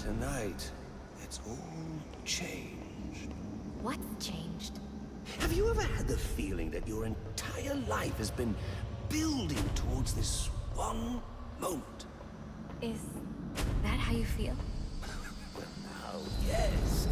tonight, it's all changed. What's changed? Have you ever had the feeling that your entire life has been building towards this one moment? Is that how you feel? Well, now, yes.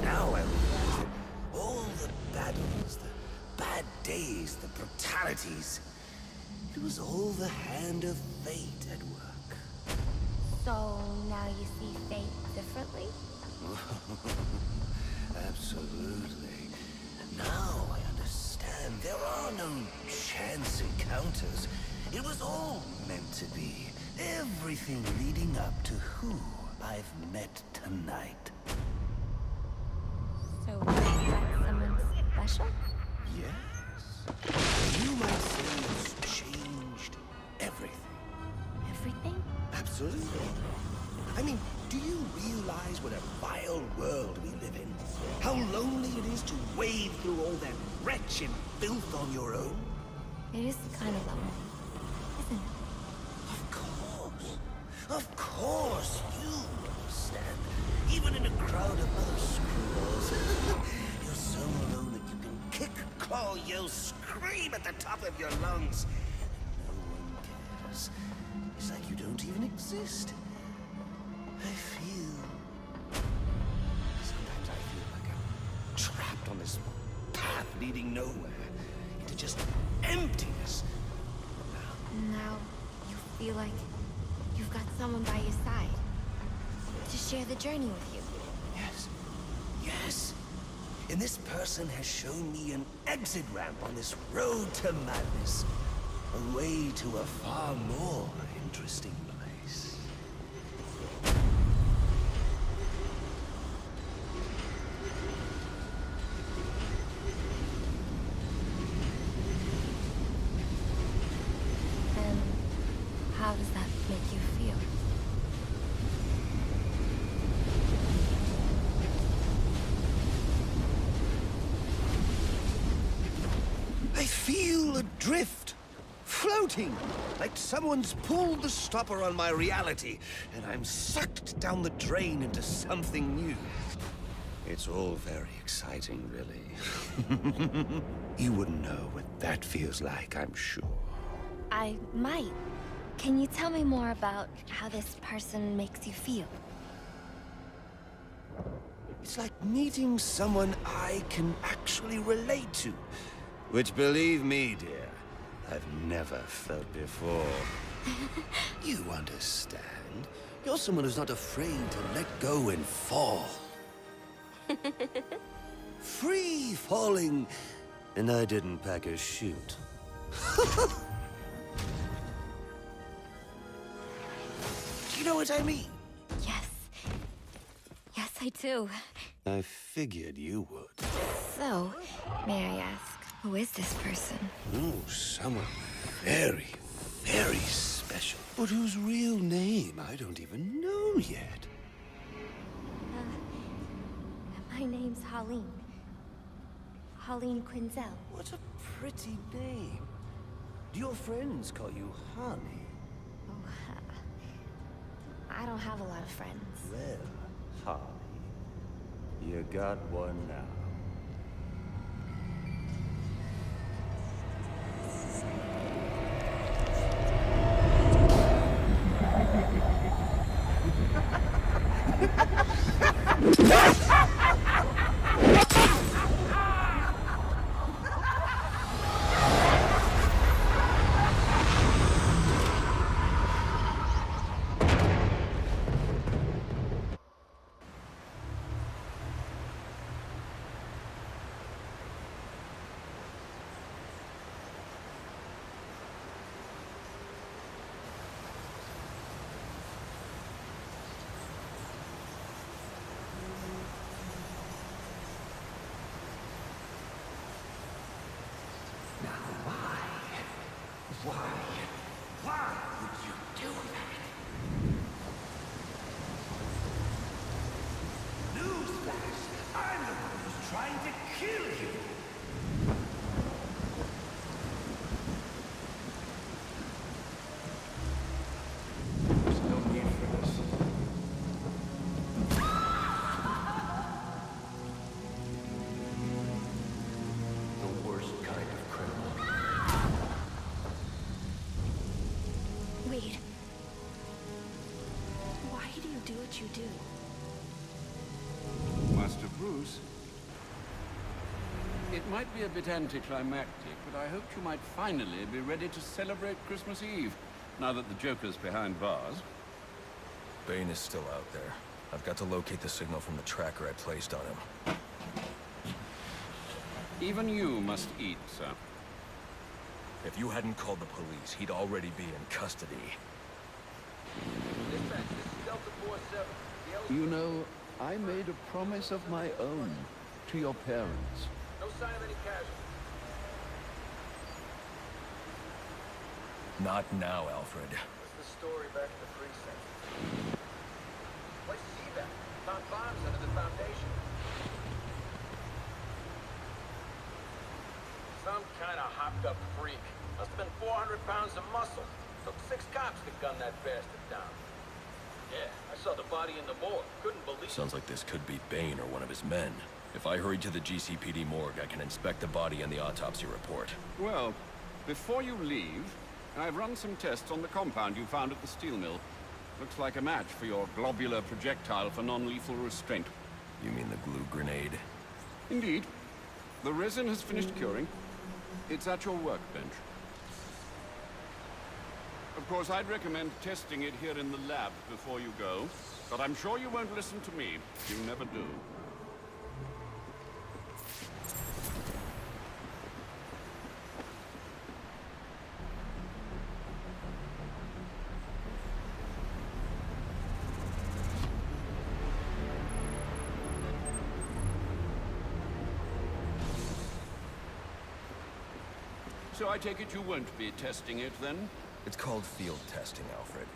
Now I realize that all the battles, the bad days, the brutalities, it was all the hand of fate at work. So now you see fate differently? Absolutely. Now I understand. There are no chance encounters. It was all meant to be. Everything leading up to who I've met tonight. So that's someone special? Yes. You might say it's changed everything. Everything? Absolutely. I mean, do you realize what a vile world we live in? How lonely it is to wade through all that wretched filth on your own? It is kind of lonely, isn't it? Of course, you understand. Even in a crowd of other screwballs, you're so alone that you can kick, claw, yell, scream at the top of your lungs. And no one cares. It's like you don't even exist. Sometimes I feel like I'm trapped on this path leading nowhere, into just emptiness. Now you feel like you've got someone by your side to share the journey with you. Yes. Yes. And this person has shown me an exit ramp on this road to madness. A way to a far more interesting place. And how does that make you feel? I feel adrift, floating, like someone's pulled the stopper on my reality, and I'm sucked down the drain into something new. It's all very exciting, really. You wouldn't know what that feels like, I'm sure. I might. Can you tell me more about how this person makes you feel? It's like meeting someone I can actually relate to. Which, believe me, dear, I've never felt before. You understand. You're someone who's not afraid to let go and fall. Free falling, and I didn't pack a chute. Do you know what I mean? Yes. Yes, I do. I figured you would. So, may I ask, who is this person? Oh, someone very, very special. But whose real name I don't even know yet. My name's Harleen. Harleen Quinzel. What a pretty name. Do your friends call you Honey? Oh, I don't have a lot of friends. Well, Honey, you got one now. Why would you do that? Newsflash! I'm the one who's trying to kill you! There's no need for this. you do? Master Bruce, it might be a bit anticlimactic, but I hoped you might finally be ready to celebrate Christmas Eve, now that the Joker's behind bars. Bane is still out there. I've got to locate the signal from the tracker I placed on him. Even you must eat, sir. If you hadn't called the police, he'd already be in custody. Dispatch, this is Delta 47. You know, I made a promise of my own to your parents. No sign of any casualties. Not now, Alfred. What's the story back at the precinct? Why'd you see that? Found bombs under the foundation. Some kind of hopped-up freak. Must have been 400 pounds of muscle. Took 6 cops to gun that bastard down. Yeah, I saw the body in the morgue. Couldn't believe it. Sounds like this could be Bane or one of his men. If I hurry to the GCPD morgue, I can inspect the body and the autopsy report. Well, before you leave, I've run some tests on the compound you found at the steel mill. Looks like a match for your globular projectile for non-lethal restraint. You mean the glue grenade? Indeed. The resin has finished curing. It's at your workbench. Of course, I'd recommend testing it here in the lab before you go, but I'm sure you won't listen to me. You never do. So I take it you won't be testing it, then? It's called field testing, Alfred.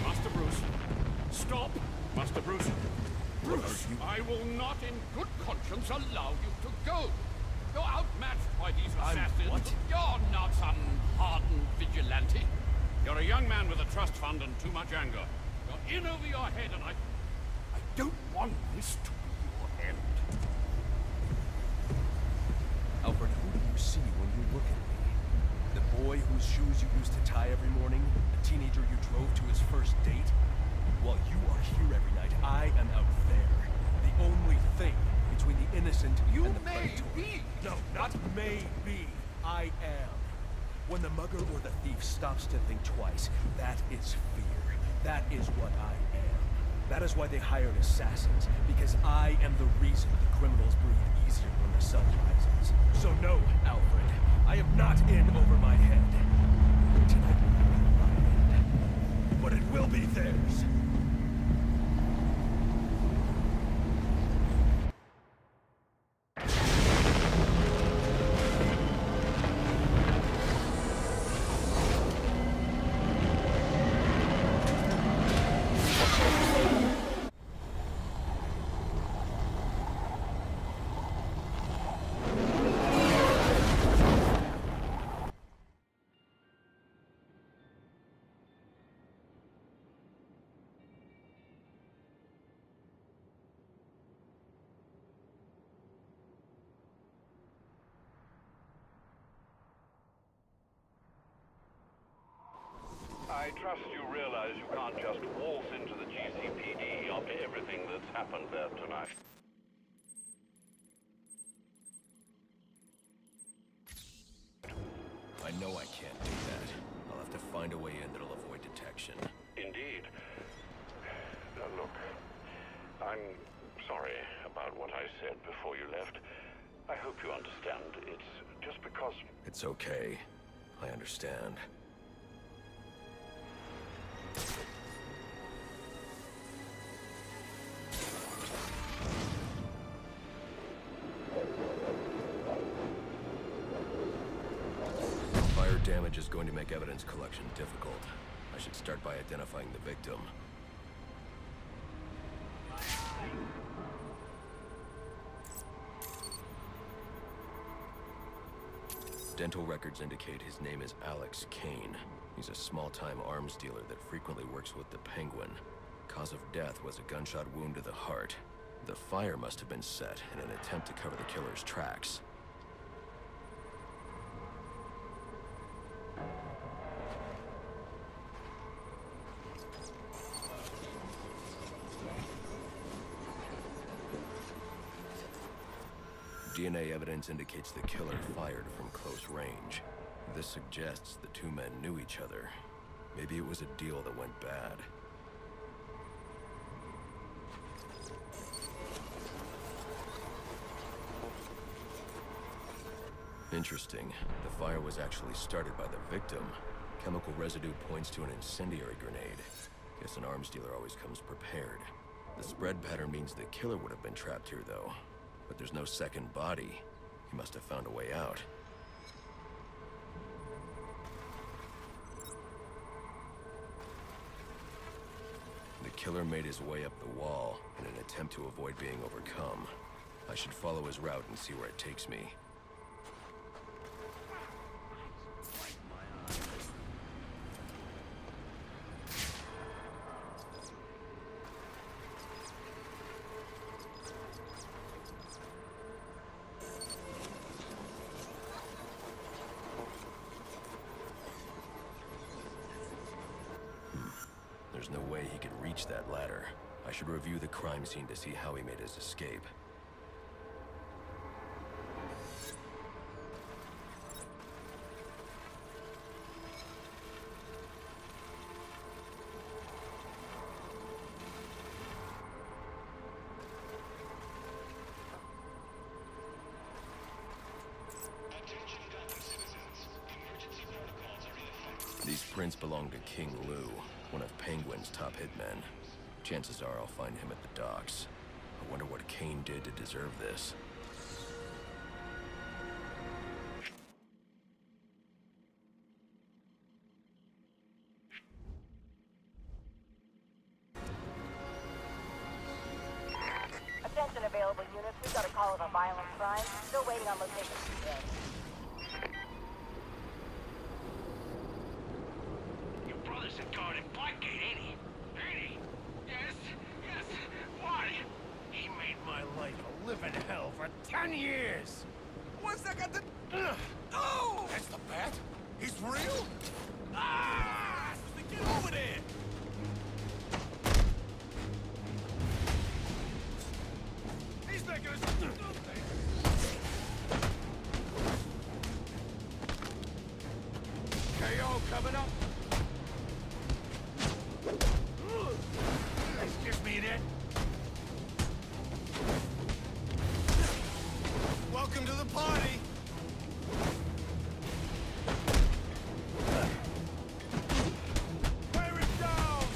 Master Bruce. Stop! Master Bruce. Bruce, I will not in good conscience allow you to go. You're outmatched by these assassins. What? You're not some hardened vigilante. You're a young man with a trust fund and too much anger. You're in over your head, and I don't want this to be your end. Alfred, who do you see when you look at me? The boy whose shoes you used to tie every morning? The teenager you drove to his first date? While you are here every night, I am out there. The only thing between the innocent and the predator. Be. No, not maybe. I am. When the mugger or the thief stops to think twice, that is fear. That is what I am. That is why they hired assassins, because I am the reason the criminals breathe easier when the sun rises. So no, Alfred, I am not in over my head. Tonight will not be my end, but it will be theirs. I trust you realize you can't just waltz into the GCPD after everything that's happened there tonight. in that'll avoid detection. Indeed. Look, I'm sorry about what I said before you left. I hope you understand. It's just because... It's okay. I understand. Fire damage is going to make evidence collection difficult. I should start by identifying the victim. Dental records indicate his name is Alex Kane. He's a small-time arms dealer that frequently works with the Penguin. Cause of death was a gunshot wound to the heart. The fire must have been set in an attempt to cover the killer's tracks. DNA evidence indicates the killer fired from close range. This suggests the two men knew each other. Maybe it was a deal that went bad. Interesting. The fire was actually started by the victim. Chemical residue points to an incendiary grenade. Guess an arms dealer always comes prepared. The spread pattern means the killer would have been trapped here, though. But there's no second body. He must have found a way out. The killer made his way up the wall in an attempt to avoid being overcome. I should follow his route and see where it takes me. There's no way he could reach that ladder. I should review the crime scene to see how he made his escape. These prints belong to King Lou, one of Penguin's top hitmen. Chances are I'll find him at the docks. I wonder what Kane did to deserve this. Attention available units. We've got a call of a violent crime. Still waiting on location today. Your brother's a guard at Blackgate, ain't he? Ain't he? Yes, yes. Why? He made my life a living hell for 10 years. What's that got to... Oh! That's the bat? He's real? Ah! Get over there! He's making us... KO coming up. Excuse me there. Welcome to the party! Wear him down!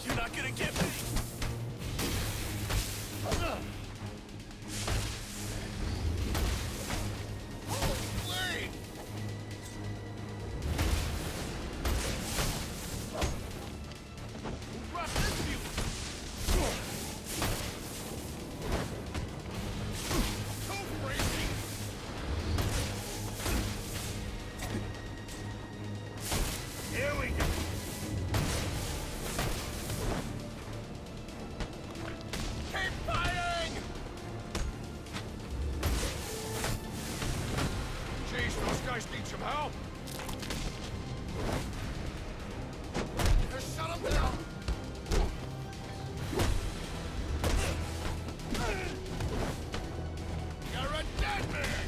You're not gonna get me! Holy! Who brought this to you? So crazy! Here we go! Keep firing! Jeez, those guys need some help! Just shut them down! You're a dead man!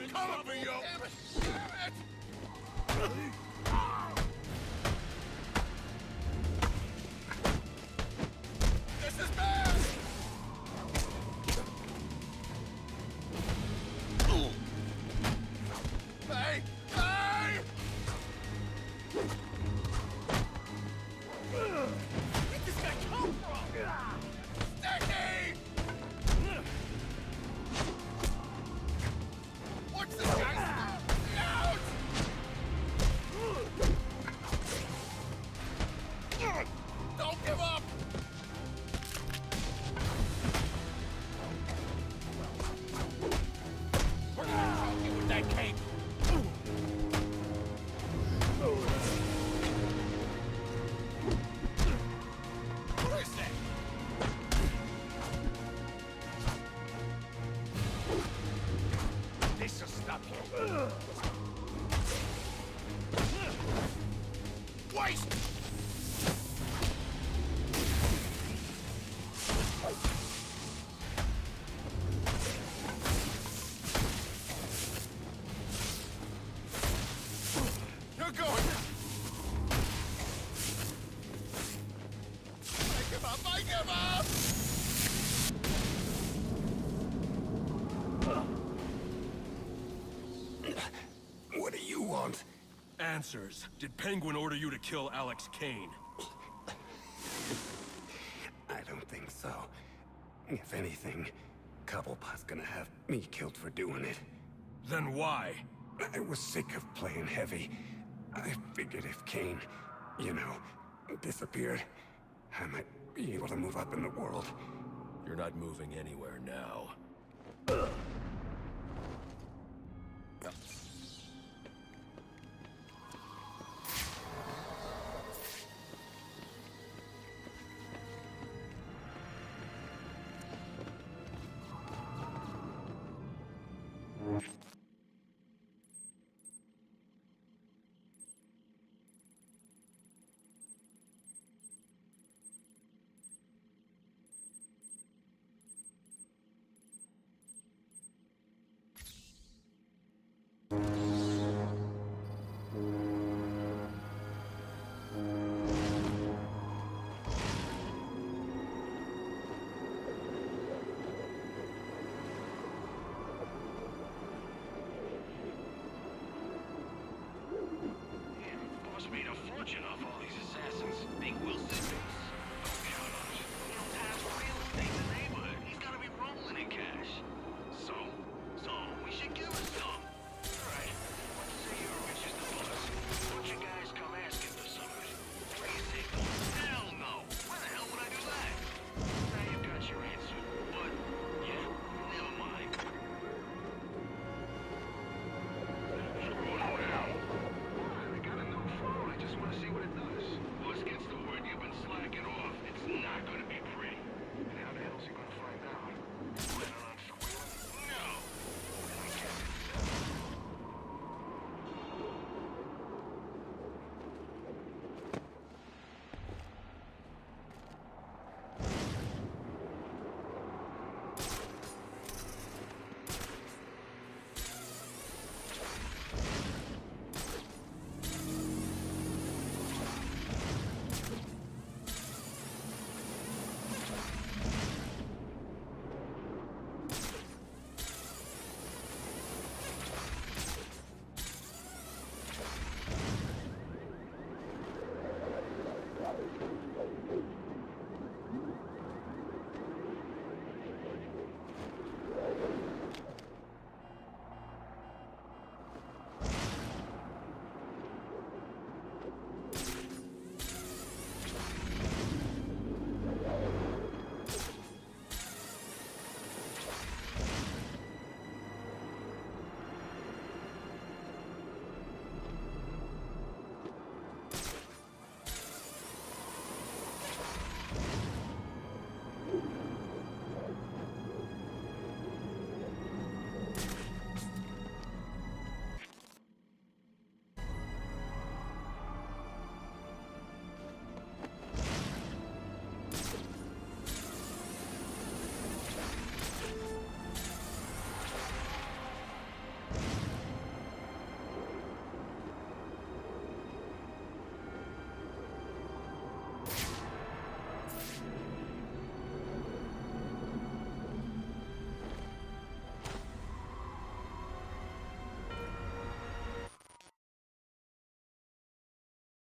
coming for you! Damn it! Damn it! This is bad! Hey! Hey! Where'd this guy come from? Sticky! What's this guy? Out! Don't give up! We're gonna choke you with that cape! What is that? This'll stop you. Waste! You're going! I give up! I give up! What do you want? Answers. Did Penguin order you to kill Alex Kane? I don't think so. If anything, Cobblepot's gonna have me killed for doing it. Then why? I was sick of playing heavy. I figured if Kane, you know, disappeared, I might be able to move up in the world. You're not moving anywhere now.